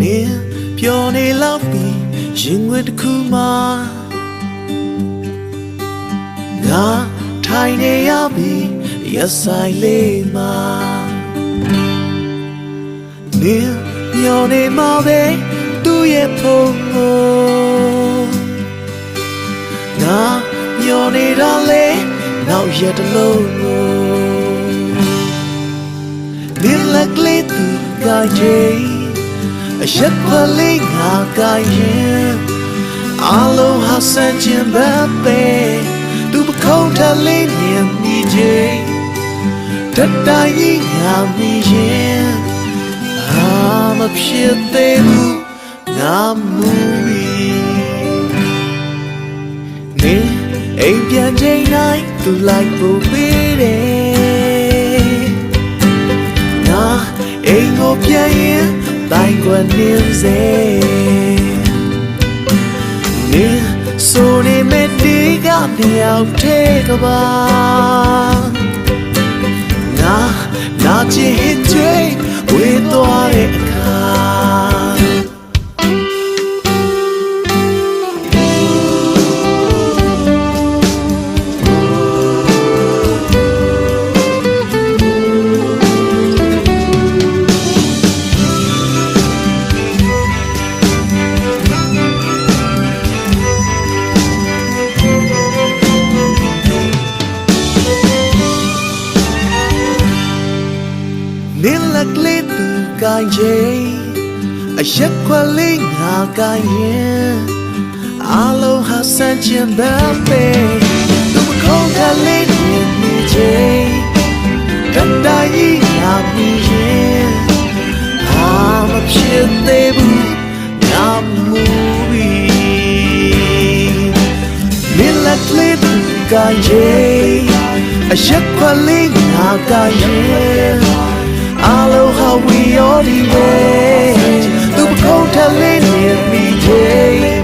နေပြောနေလောက်ပြီးရင်ွယ်တစ်ခုမှငါထိုင်နေရပြီရက်ဆိုင်လေးမှာနေပြောနေမှာပဲသူ့ရဲ့ဖုန်းကိုငါပြောနေတာလေနောက်ရက်တစ်လုံးကိုဒီလက်ကလေးသူကရဲ့အရက်ပလေးငါကရင်အလုံးဟာစံချင်ပဲသူပခုံးထလေးမြင်မိချင်းတတိုင်းငါမိရင်မဖြစ်သေးဘူးငါမူပြီးနေအိမ်ပြန်ချိန်တိုင်းသူလိုက်ဖို့ပေးတယ်ငါအိမ်ကိုပြန်ရင်တိုင်းကွယ်နေစေနေဆိုနေမဲ့ဒီကမြောက်ထဲကပါနာချစ်ဟစ်တွေဝေးသွားတဲ့အခါနေလက်ကလေးသူကရင်အရက်ခွက်လေးငါကရင်အလုံးဟာစံချင်ပဲသူမခေါ်ကလေးမြင်မိချင်းတတိုင်းငါမြင်ရင်မဖြစ်သေးဘူးငါမူပြီးနေလက်ကလေးသူကရင်အရက်ခွက်လေးငါကရင်Aloha we all the way Tu bkhong thale ne mi jay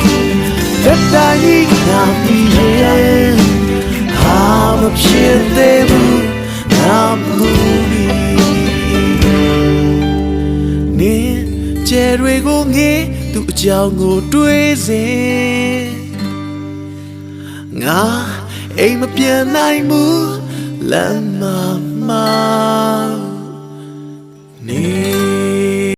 That day na mi yen Ha ma phit they bu na mu bi Ne che rwe ko nge tu ajaung ko twai sin Nga aim ma pian nai mu lan ma